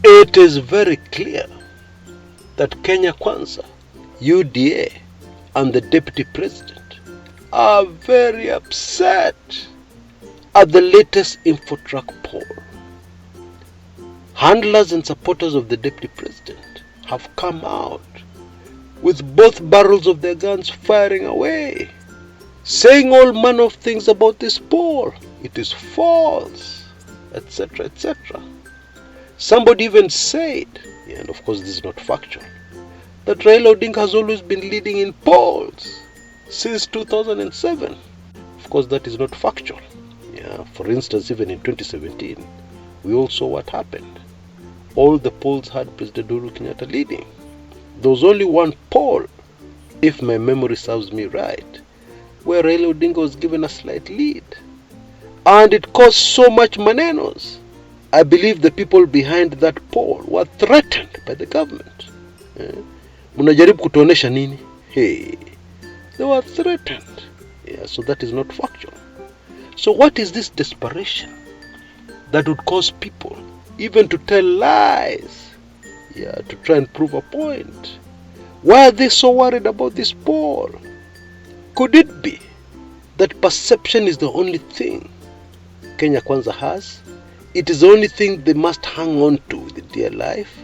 It is very clear that Kenya Kwanza, UDA, and the Deputy President are very upset at the latest Infotrak poll. Handlers and supporters of the Deputy President have come out with both barrels of their guns firing away, saying all manner of things about this poll. It is false, etc., etc. Somebody even said, and of course this is not factual, that Raila Odinga has always been leading in polls since 2007. Of course that is not factual. For instance, even in 2017, we all saw what happened. All the polls had President Uhuru Kenyatta leading. There was only one poll, if my memory serves me right, where Raila Odinga was given a slight lead. And it caused so much manenos. I believe the people behind that poll were threatened by the government. Munajaribu kutuonesha nini? Hey, they were threatened. So that is not factual. So what is this desperation that would cause people even to tell lies, to try and prove a point? Why are they so worried about this poll? Could it be that perception is the only thing Kenya Kwanza has? It is the only thing they must hang on to with dear life?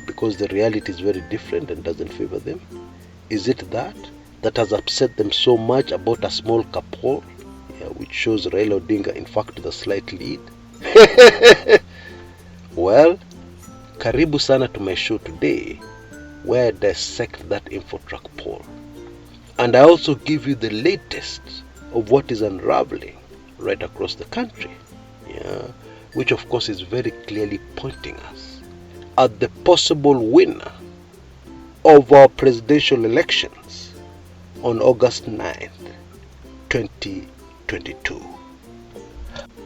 Because the reality is very different and doesn't favor them. Is it that has upset them so much about a small cap poll, which shows Raila Odinga in fact the slight lead? Well, karibu sana to my show today, where I dissect that Infotrak poll. And I also give you the latest of what is unraveling right across the country, which of course is very clearly pointing us at the possible winner of our presidential elections on August 9th, 2022.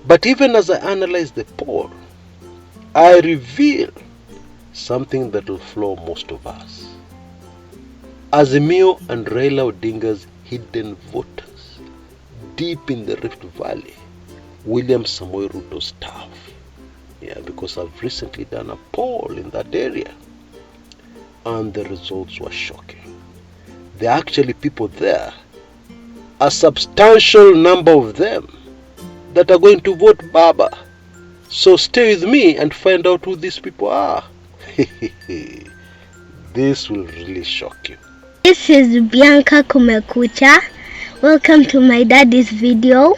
But even as I analyze the poll, I reveal something that will floor most of us. Azimio and Raila Odinga's hidden voters deep in the Rift Valley, William Samoei Ruto's staff. Because I've recently done a poll in that area and the results were shocking. There are actually people there, a substantial number of them, that are going to vote Baba. So stay with me and find out who these people are. This will really shock you. This is Bianca Kumekucha. Welcome to my daddy's video.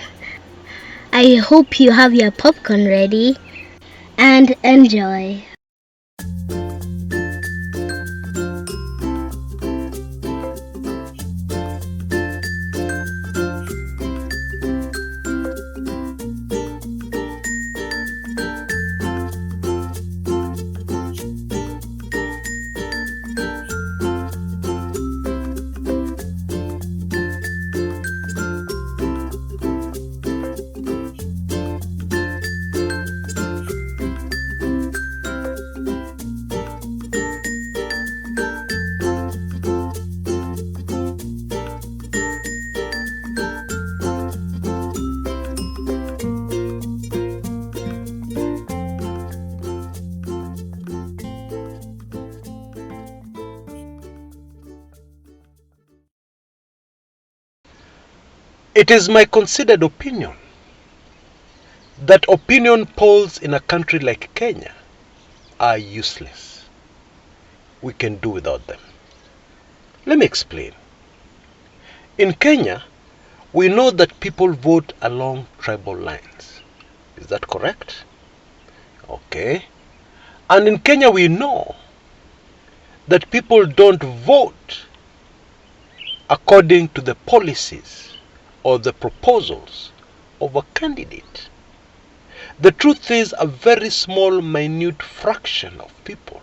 I hope you have your popcorn ready and enjoy. It is my considered opinion that opinion polls in a country like Kenya are useless. We can do without them. Let me explain. In Kenya, we know that people vote along tribal lines. Is that correct? Okay. And in Kenya, we know that people don't vote according to the policies or the proposals of a candidate. The truth is, a very small, minute fraction of people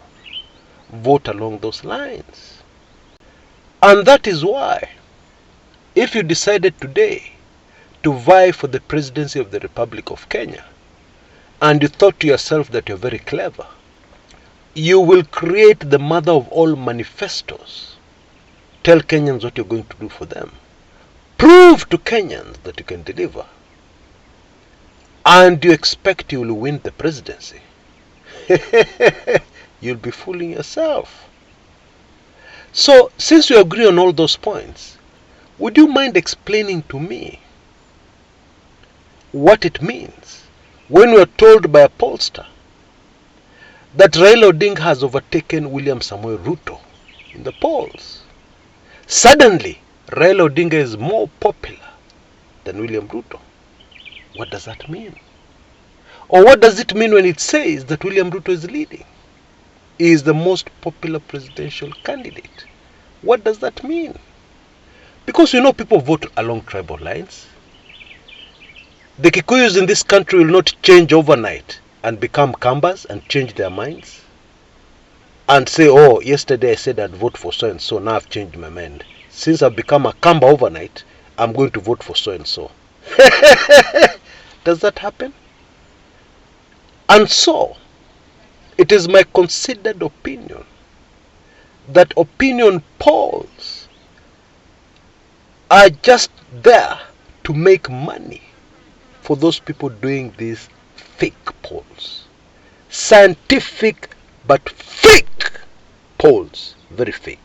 vote along those lines. And that is why, if you decided today to vie for the presidency of the Republic of Kenya, and you thought to yourself that you're very clever, you will create the mother of all manifestos. Tell Kenyans what you're going to do for them. Prove to Kenyans that you can deliver. And you expect you will win the presidency. You'll be fooling yourself. So, since you agree on all those points, would you mind explaining to me what it means when we are told by a pollster that Raila Odinga has overtaken William Samoei Ruto in the polls? Suddenly, Raila Odinga is more popular than William Ruto. What does that mean? Or what does it mean when it says that William Ruto is leading? He is the most popular presidential candidate. What does that mean? Because people vote along tribal lines. The Kikuyus in this country will not change overnight and become Kambas and change their minds and say, oh, yesterday I said I'd vote for so and so, now I've changed my mind. Since I've become a Kamba overnight, I'm going to vote for so and so. Does that happen? And so, it is my considered opinion that opinion polls are just there to make money for those people doing these fake polls. Scientific but fake polls. Very fake.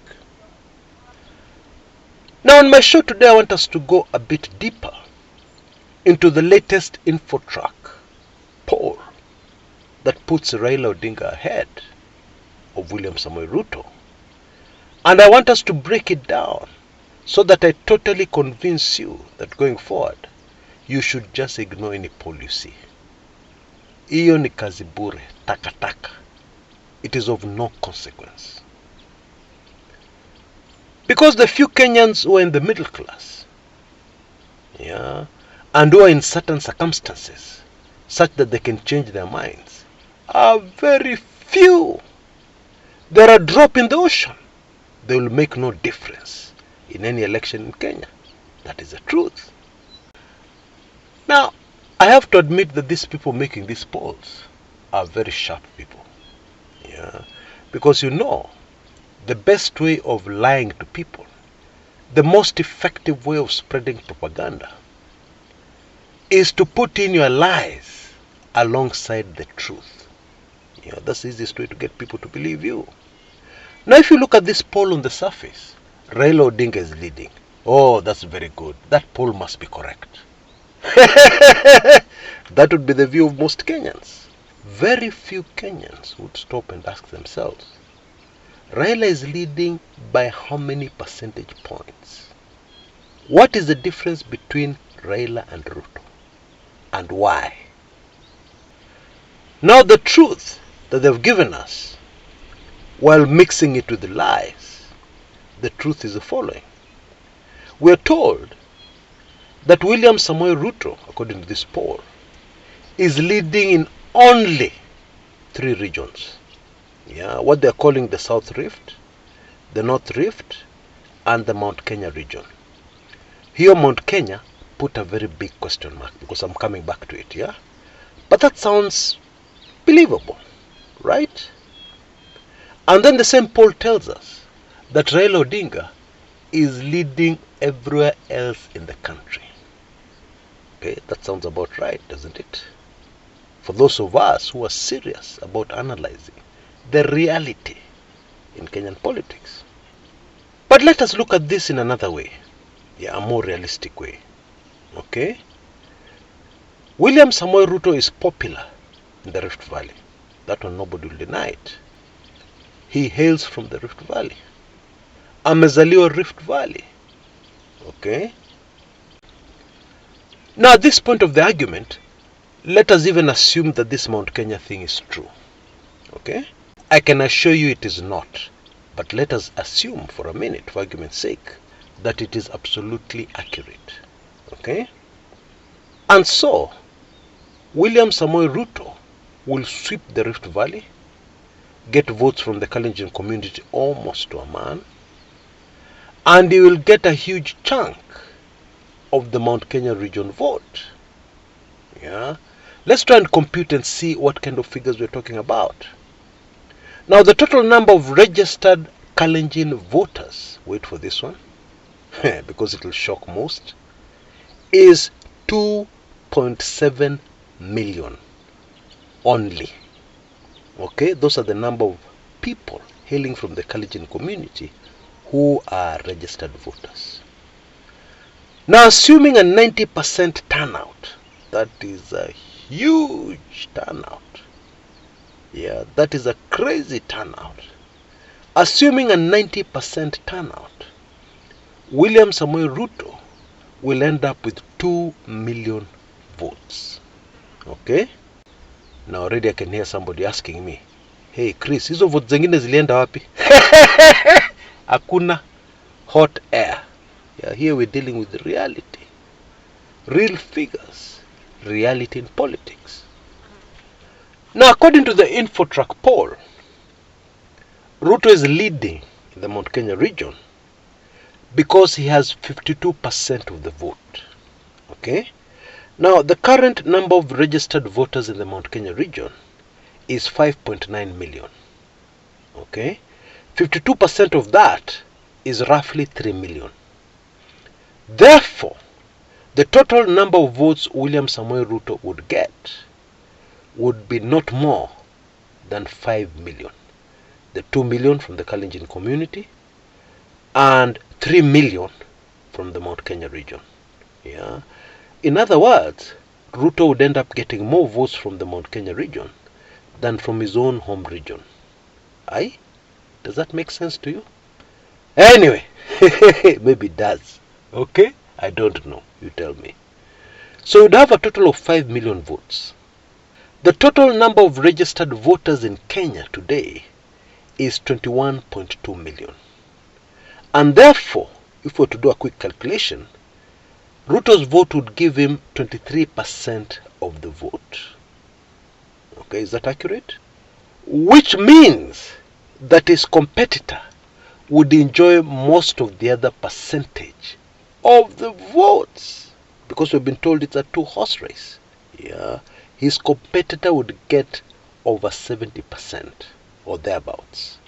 Now on my show today, I want us to go a bit deeper into the latest Infotrak poll that puts Raila Odinga ahead of William Samoei Ruto. And I want us to break it down so that I totally convince you that going forward, you should just ignore any poll you see. Iyo ni kazi bure, takataka. It is of no consequence. Because the few Kenyans who are in the middle class, and who are in certain circumstances, such that they can change their minds, are very few. They're a drop in the ocean. They will make no difference in any election in Kenya. That is the truth. Now, I have to admit that these people making these polls are very sharp people. Because the best way of lying to people, the most effective way of spreading propaganda, is to put in your lies alongside the truth. That's the easiest way to get people to believe you. Now, if you look at this poll on the surface, Raila Odinga is leading. Oh, that's very good. That poll must be correct. That would be the view of most Kenyans. Very few Kenyans would stop and ask themselves, Raila is leading by how many percentage points? What is the difference between Raila and Ruto? And why? Now the truth that they've given us, while mixing it with the lies, the truth is the following. We are told that William Samoei Ruto, according to this poll, is leading in only 3 regions. What they're calling the South Rift, the North Rift, and the Mount Kenya region. Here Mount Kenya put a very big question mark because I'm coming back to it, But that sounds believable, right? And then the same poll tells us that Raila Odinga is leading everywhere else in the country. Okay, that sounds about right, doesn't it? For those of us who are serious about analyzing the reality in Kenyan politics. But let us look at this in another way, a more realistic way. Okay? William Samoei Ruto is popular in the Rift Valley. That one nobody will deny it. He hails from the Rift Valley. Amezaliwa Rift Valley. Okay? Now at this point of the argument, let us even assume that this Mount Kenya thing is true. Okay? I can assure you it is not. But let us assume for a minute, for argument's sake, that it is absolutely accurate. Okay? And so, William Samoei Ruto will sweep the Rift Valley, get votes from the Kalenjin community almost to a man, and he will get a huge chunk of the Mount Kenya region vote. Let's try and compute and see what kind of figures we're talking about. Now the total number of registered Kalenjin voters, wait for this one, because it will shock most, is 2.7 million only. Okay, those are the number of people hailing from the Kalenjin community who are registered voters. Now, assuming a 90% turnout, that is a huge turnout. Yeah, that is a crazy turnout. Assuming a 90% turnout, William Samoei Ruto will end up with 2 million votes. Okay? Now already I can hear somebody asking me, hey Chris, hizo votes zingine zilienda wapi? Hakuna hot air. Yeah, here we're dealing with reality. Real figures. Reality in politics. Now, according to the Infotrak poll, Ruto is leading in the Mount Kenya region because he has 52% of the vote. Okay? Now, the current number of registered voters in the Mount Kenya region is 5.9 million. Okay? 52% of that is roughly 3 million. Therefore, the total number of votes William Samoei Ruto would get would be not more than 5 million. The 2 million from the Kalenjin community and 3 million from the Mount Kenya region. Yeah. In other words, Ruto would end up getting more votes from the Mount Kenya region than from his own home region. Aye? Does that make sense to you? Anyway, maybe it does. Okay? I don't know. You tell me. So we'd have a total of 5 million votes. The total number of registered voters in Kenya today is 21.2 million. And therefore, if we were to do a quick calculation, Ruto's vote would give him 23% of the vote. Okay, is that accurate? Which means that his competitor would enjoy most of the other percentage of the votes, because we've been told it's a two-horse race. Yeah, his competitor would get over 70% or thereabouts,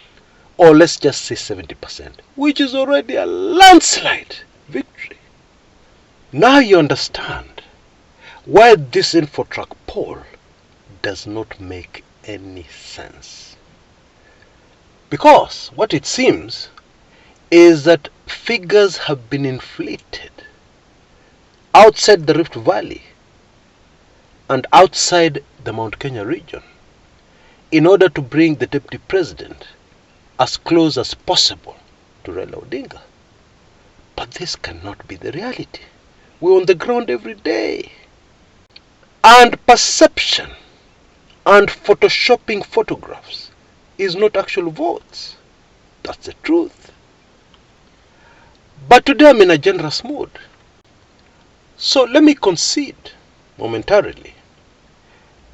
or let's just say 70%, which is already a landslide victory. Now you understand why this Infotrak poll does not make any sense. Because what it seems is that figures have been inflated outside the Rift Valley and outside the Mount Kenya region in order to bring the deputy president as close as possible to Raila Odinga. But this cannot be the reality. We're on the ground every day. And perception and photoshopping photographs is not actual votes. That's the truth. But today I'm in a generous mood. So let me concede momentarily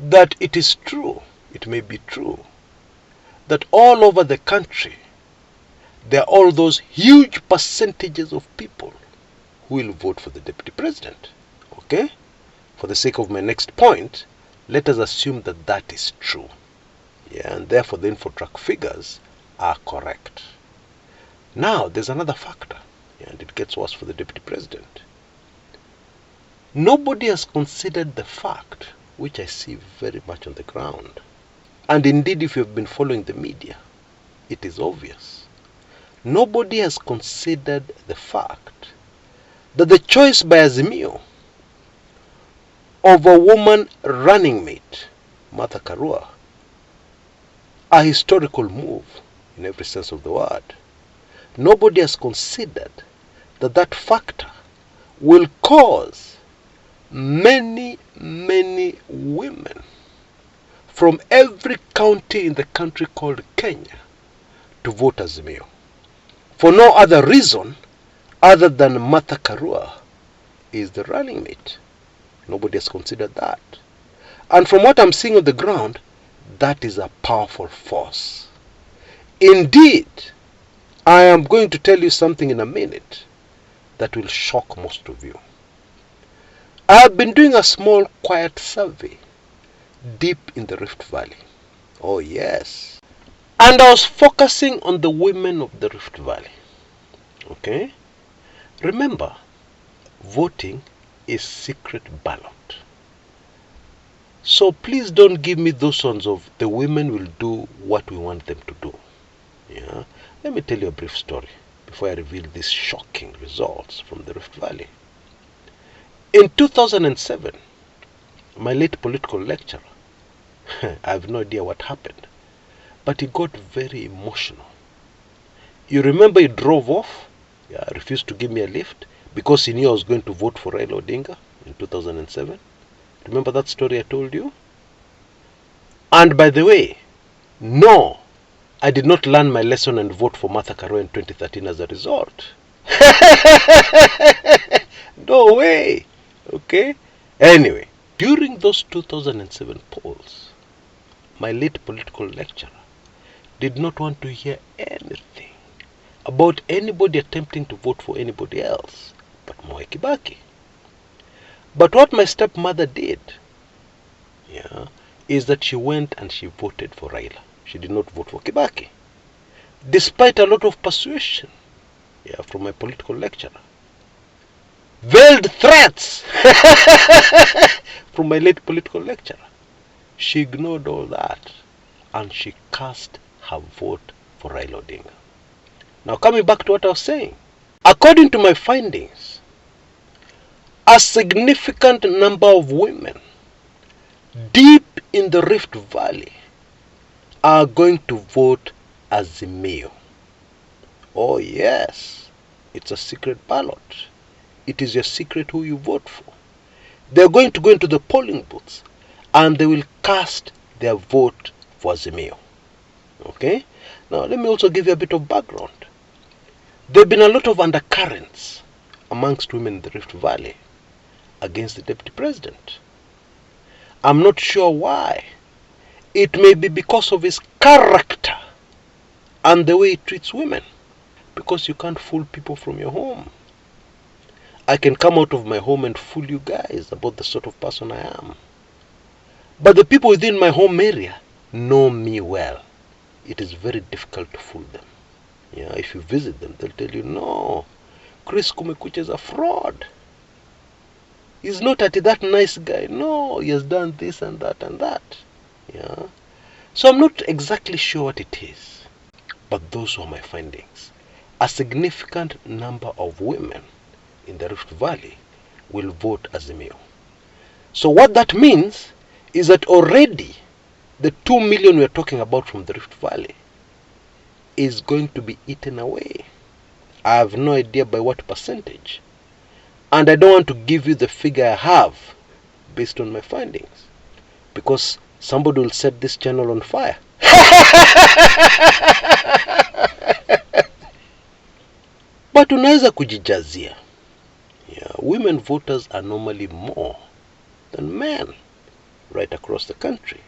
that it is true, it may be true, that all over the country there are all those huge percentages of people who will vote for the deputy president. Okay? For the sake of my next point, let us assume that that is true. Yeah, and therefore the Infotrak figures are correct. Now, there's another factor, and it gets worse for the deputy president. Nobody has considered the fact, which I see very much on the ground. And indeed, if you've been following the media, it is obvious. Nobody has considered the fact that the choice by Azimio of a woman running mate, Martha Karua, a historical move in every sense of the word. Nobody has considered that that factor will cause many, many women from every county in the country called Kenya to vote Azimio. For no other reason other than Martha Karua is the running mate. Nobody has considered that. And from what I'm seeing on the ground, that is a powerful force. Indeed, I am going to tell you something in a minute that will shock most of you. I have been doing a small quiet survey deep in the Rift Valley. Oh yes. And I was focusing on the women of the Rift Valley. Okay? Remember, voting is secret ballot. So please don't give me those ones of the women will do what we want them to do. Yeah? Let me tell you a brief story before I reveal these shocking results from the Rift Valley. In 2007, my late political lecturer, I have no idea what happened, but he got very emotional. You remember he drove off, refused to give me a lift because he knew I was going to vote for Raila Odinga in 2007. Remember that story I told you? And by the way, no, I did not learn my lesson and vote for Karua in 2013 as a result. No way. Okay? Anyway, during those 2007 polls, my late political lecturer did not want to hear anything about anybody attempting to vote for anybody else but Mwai Kibaki. But what my stepmother did, is that she went and she voted for Raila. She did not vote for Kibaki, despite a lot of persuasion, from my political lecturer. Veiled threats from my late political lecturer. She ignored all that and she cast her vote for Raila Odinga. Now coming back to what I was saying, according to my findings, a significant number of women deep in the Rift Valley are going to vote Azimio. Oh yes, it's a secret ballot. It is your secret who you vote for. They're going to go into the polling booths and they will cast their vote for Azimio. Okay? Now let me also give you a bit of background. There have been a lot of undercurrents amongst women in the Rift Valley against the Deputy President. I'm not sure why. It may be because of his character and the way he treats women. Because you can't fool people from your home. I can come out of my home and fool you guys about the sort of person I am. But the people within my home area know me well. It is very difficult to fool them. If you visit them, they'll tell you, no, Chris Kumekucha is a fraud. He's not that nice guy. No, he has done this and that and that. So I'm not exactly sure what it is. But those were my findings. A significant number of women in the Rift Valley will vote Azimio. So what that means is that already the 2 million we're talking about from the Rift Valley is going to be eaten away. I have no idea by what percentage. And I don't want to give you the figure I have based on my findings, because somebody will set this channel on fire. But unaweza kujijazia. Women voters are normally more than men right across the country.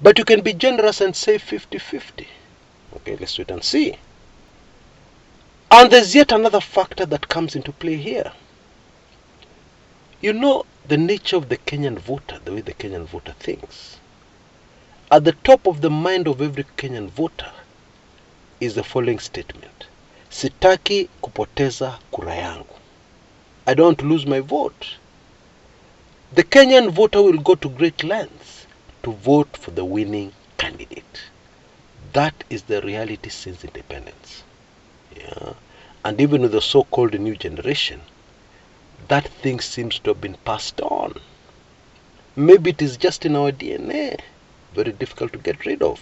But you can be generous and say 50-50. Okay, let's wait and see. And there's yet another factor that comes into play here. You know the nature of the Kenyan voter, the way the Kenyan voter thinks. At the top of the mind of every Kenyan voter is the following statement. Sitaki kupoteza kura yangu. I don't want to lose my vote. The Kenyan voter will go to great lengths to vote for the winning candidate. That is the reality since independence. And even with the so-called new generation, that thing seems to have been passed on. Maybe it is just in our DNA. Very difficult to get rid of.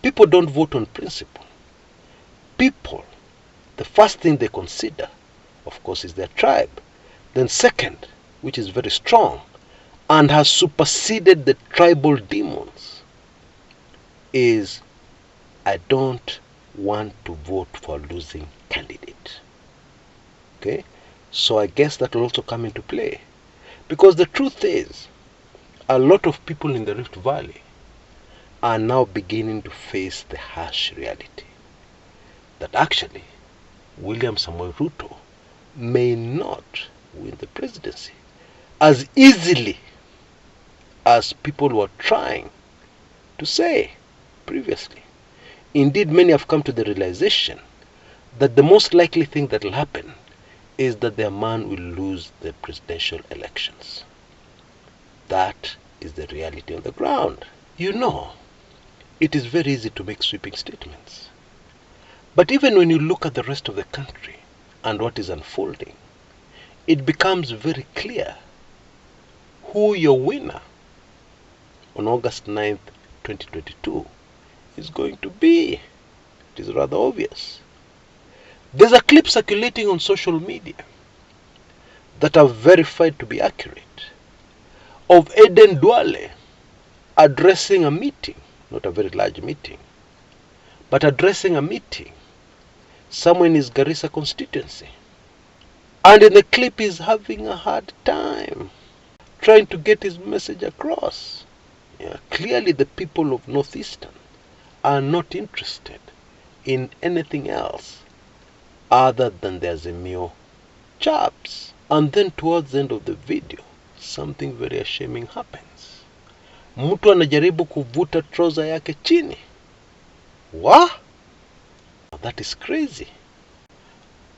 People don't vote on principle. People, the first thing they consider, of course, is their tribe. Then second, which is very strong and has superseded the tribal demons, is I don't want to vote for a losing candidate. Okay? So I guess that will also come into play. Because the truth is, a lot of people in the Rift Valley are now beginning to face the harsh reality that actually William Samoei Ruto may not win the presidency as easily as people were trying to say previously. Indeed, many have come to the realization that the most likely thing that will happen is that their man will lose the presidential elections. That is the reality on the ground. You know, it is very easy to make sweeping statements. But even when you look at the rest of the country and what is unfolding, it becomes very clear who your winner on August 9th, 2022 is going to be. It is rather obvious. There's a clip circulating on social media that are verified to be accurate of Aden Duale addressing a meeting, not a very large meeting, but addressing a meeting somewhere in his Garissa constituency. And in the clip he's having a hard time trying to get his message across. Clearly the people of Northeastern are not interested in anything else other than their Azimio chaps. And then towards the end of the video, something very ashaming happens. Mtu anajaribu kuvuta trouser yake chini. What? That is crazy.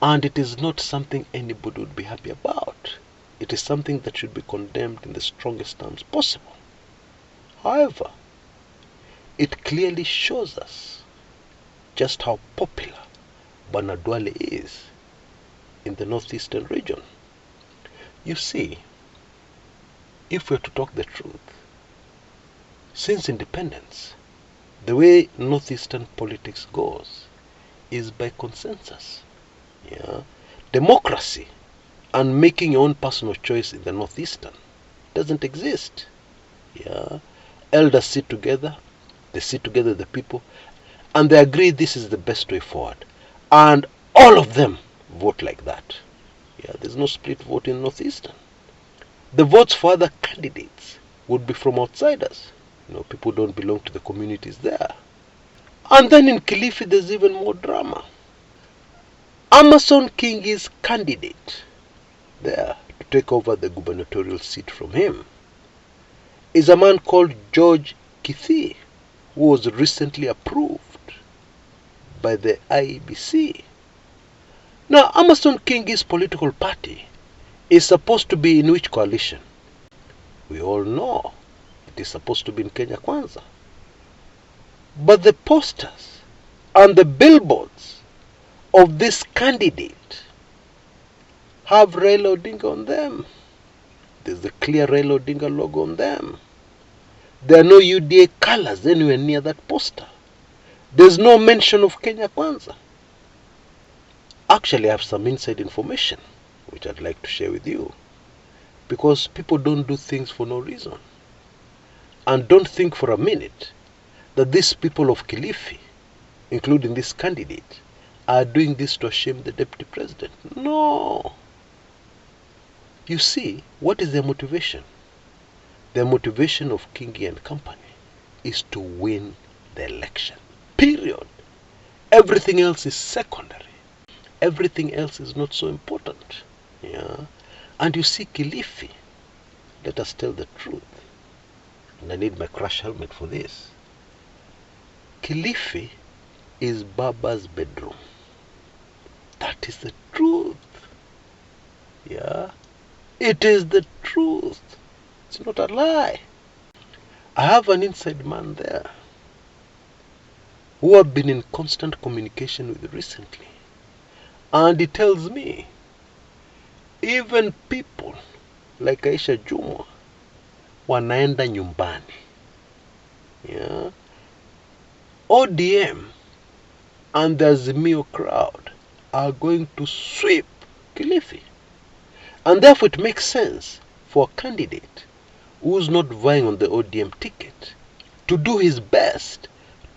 And it is not something anybody would be happy about. It is something that should be condemned in the strongest terms possible. However, it clearly shows us just how popular Bwana Duale is in the northeastern region. You see, if we're to talk the truth, since independence, the way northeastern politics goes is by consensus. Democracy and making your own personal choice in the northeastern doesn't exist. Elders sit together, they sit together, the people, and they agree this is the best way forward. And all of them vote like that. There's no split vote in northeastern. The votes for other candidates would be from outsiders. People don't belong to the communities there. And then in Kilifi, there's even more drama. Amason Kingi's candidate there to take over the gubernatorial seat from him is a man called George Kshs, who was recently approved by the IEBC. Now, Amason Kingi's political party is supposed to be in which coalition? We all know it is supposed to be in Kenya Kwanza. But the posters and the billboards of this candidate have Raila Odinga on them. There's the clear Raila Odinga logo on them. There are no UDA colors anywhere near that poster. There's no mention of Kenya Kwanza. Actually, I have some inside information which I'd like to share with you, because people don't do things for no reason. And don't think for a minute that these people of Kilifi, including this candidate, are doing this to shame the deputy president. No. You see, what is their motivation? The motivation of Kingi and company is to win the election. Period. Everything else is secondary. Everything else is not so important. And you see, Kilifi, let us tell the truth, and I need my crash helmet for this. Kilifi is Baba's bedroom. That is the truth. It is the truth. It's not a lie. I have an inside man there who I've been in constant communication with recently. And he tells me, even people like Aisha Jumwa wanaenda nyumbani. ODM and the Azimio crowd are going to sweep Kilifi. And therefore it makes sense for a candidate who's not vying on the ODM ticket to do his best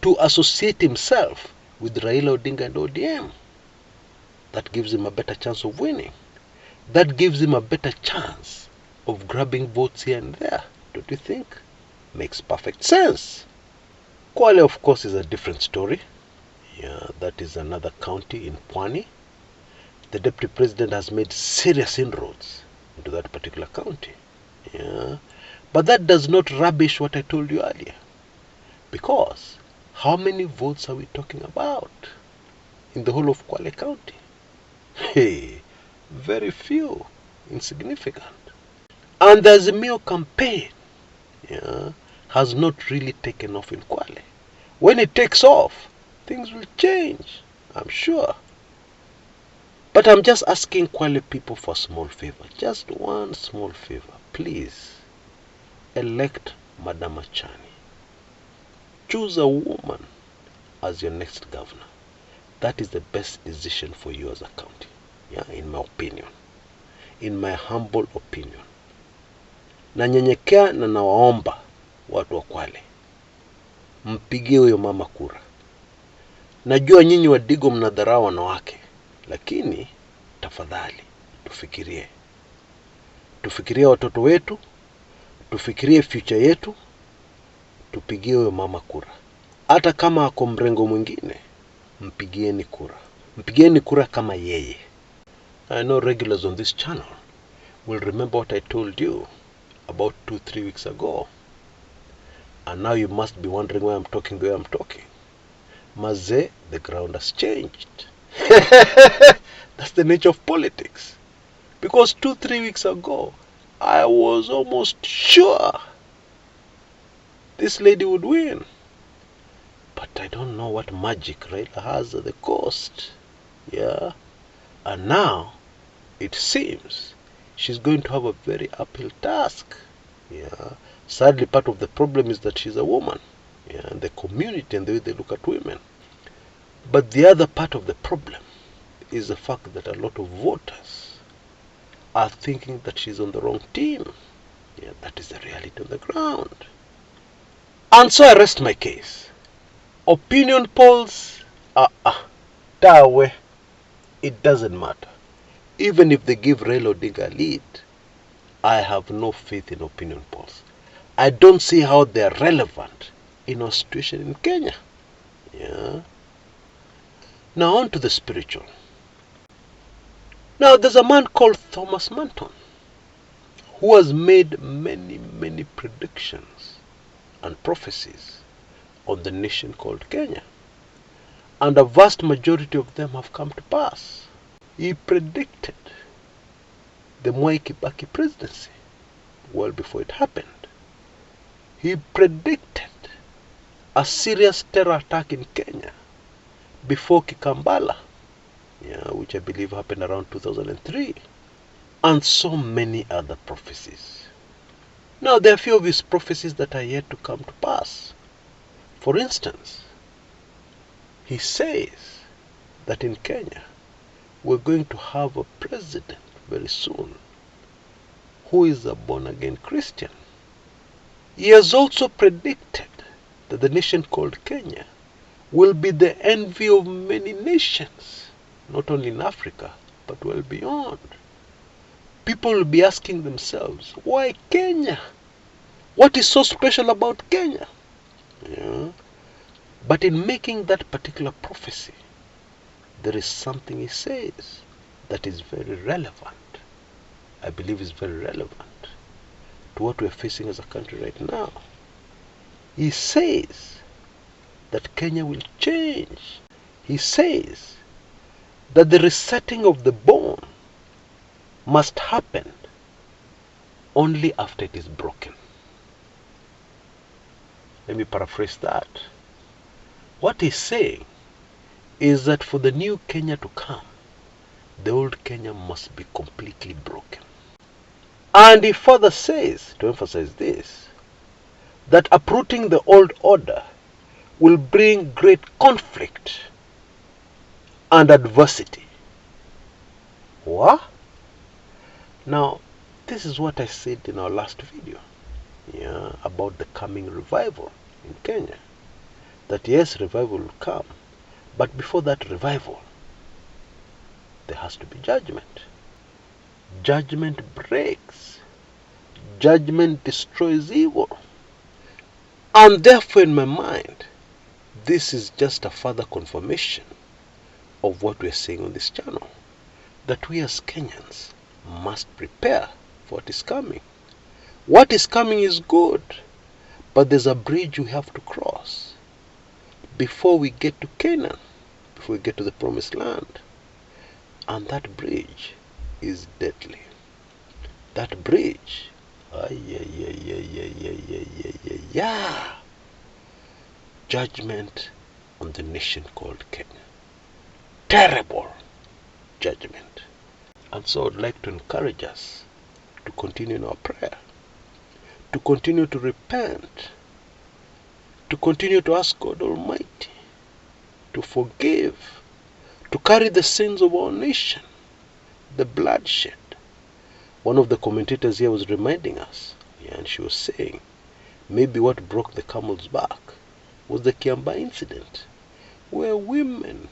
to associate himself with Raila Odinga and ODM. That gives him a better chance of winning. That gives him a better chance of grabbing votes here and there. Don't you think? Makes perfect sense. Kwale, of course, is a different story. That is another county in Pwani. The deputy president has made serious inroads into that particular county. But that does not rubbish what I told you earlier. Because how many votes are we talking about in the whole of Kwale County? Very few, insignificant. And the Azimio campaign yeah, has not really taken off in Kwale. When it takes off, things will change, I'm sure. But I'm just asking Kwale people for a small favor, just one small favor. Please, elect Madam Achani. Choose a woman as your next governor. That is the best decision for you as a county, yeah, in my opinion, in my humble opinion. Nanyenyekea na nawaomba watu wa Kwale, mpigie huyo mama kura. Najua nyinyi Wadigo mnadharau wanawake, lakini tafadhali tufikirie. Tufikirie watoto wetu, tufikirie future yetu, tupigie huyo mama kura. Hata kama ako mrengo mwingine, mpigieni kura. Mpigieni kura kama yeye. I know regulars on this channel will remember what I told you about 2-3 weeks ago. And now you must be wondering why I'm talking the way I'm talking. Maze, the ground has changed. That's the nature of politics. Because 2-3 weeks ago, I was almost sure this lady would win. But I don't know what magic Raila has at the coast. Yeah. And now, it seems, she's going to have a very uphill task. Yeah. Sadly, part of the problem is that she's a woman. Yeah, and the community and the way they look at women. But the other part of the problem is the fact that a lot of voters are thinking that she's on the wrong team. Yeah, that is the reality on the ground. And so I rest my case. Opinion polls, dawe, it doesn't matter. Even if they give Raila Odinga a lead, I have no faith in opinion polls. I don't see how they are relevant in our situation in Kenya. Yeah. Now on to the spiritual. Now there's a man called Thomas Manton who has made many predictions and prophecies on the nation called Kenya. And a vast majority of them have come to pass. He predicted the Mwai Kibaki presidency well before it happened. He predicted a serious terror attack in Kenya before Kikambala, yeah, which I believe happened around 2003, and so many other prophecies. Now there are few of his prophecies that are yet to come to pass. For instance, he says that in Kenya we're going to have a president very soon who is a born-again Christian. He has also predicted that the nation called Kenya will be the envy of many nations, not only in Africa, but well beyond. People will be asking themselves, why Kenya? What is so special about Kenya? Yeah. But in making that particular prophecy, there is something he says that is very relevant. I believe is very relevant to what we are facing as a country right now. He says that Kenya will change. He says that the resetting of the bone must happen only after it is broken. Let me paraphrase that. What he's saying is that for the new Kenya to come, the old Kenya must be completely broken. And he further says, to emphasize this, that uprooting the old order will bring great conflict and adversity. What? Now, this is what I said in our last video, yeah, about the coming revival in Kenya. That yes, revival will come, but before that revival, there has to be judgment. Judgment breaks. Judgment destroys evil. And therefore, in my mind, this is just a further confirmation of what we are saying on this channel. That we as Kenyans must prepare for what is coming. What is coming is good, but there's a bridge we have to cross before we get to Canaan, before we get to the promised land. And that bridge is deadly. That bridge Yeah. Judgment on the nation called Kenya. Terrible judgment. And so I'd like to encourage us to continue in our prayer, to continue to repent, to continue to ask God Almighty to forgive, to carry the sins of our nation, the bloodshed. One of the commentators here was reminding us, and she was saying, maybe what broke the camel's back was the Kiambaa incident, where women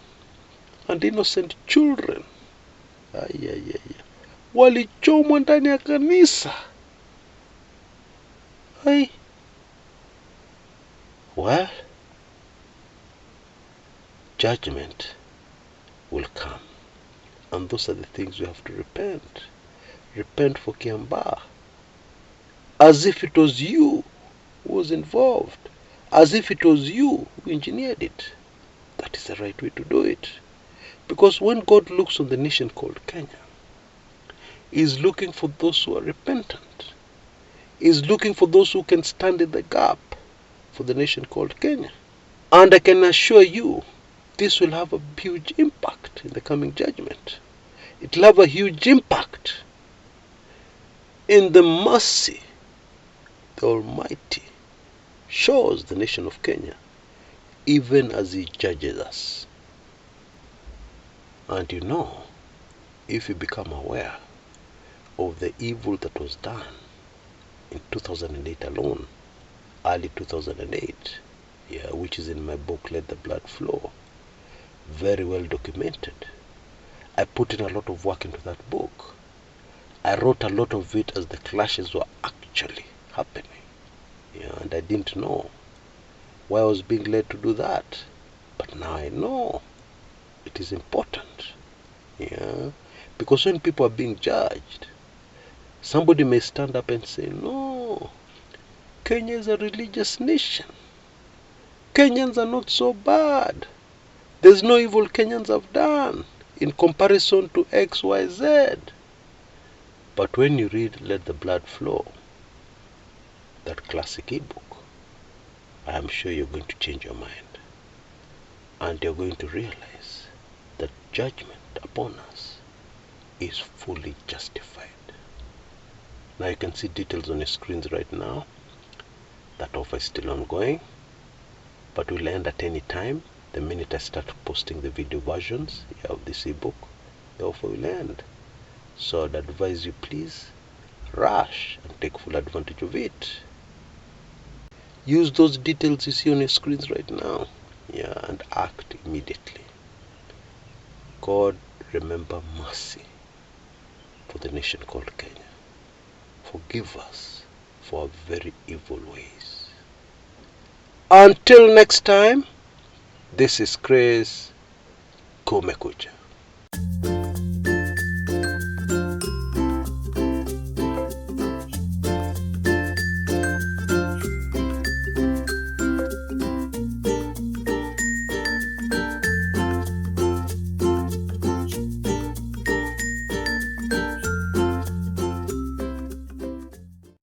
and innocent children walichomwa ndani ya kanisa. Well, judgment will come, and those are the things we have to repent. Repent for Kiambaa, as if it was you who was involved, as if it was you who engineered it. That is the right way to do it. Because when God looks on the nation called Kenya, He is looking for those who are repentant. He is looking for those who can stand in the gap for the nation called Kenya. And I can assure you, this will have a huge impact in the coming judgment. It will have a huge impact in the mercy the Almighty shows the nation of Kenya, even as He judges us. And you know, if you become aware of the evil that was done in 2008 alone, early 2008, which is in my book, Let the Blood Flow, very well documented. I put in a lot of work into that book. I wrote a lot of it as the clashes were actually happening. And I didn't know why I was being led to do that. But now I know it is important. Because when people are being judged, somebody may stand up and say, no, Kenya is a religious nation. Kenyans are not so bad. There's no evil Kenyans have done in comparison to X, Y, Z. But when you read Let the Blood Flow, that classic ebook, I am sure you're going to change your mind. And you're going to realize that judgment upon us is fully justified. Now you can see details on your screens right now. That offer is still ongoing, but will end at any time. The minute I start posting the video versions of this ebook, the offer will end. So I'd advise you, please rush and take full advantage of it. Use those details you see on your screens right now, and act immediately. God, remember mercy for the nation called Kenya. Forgive us for our very evil ways. Until next time, this is Kshs. Kumekucha.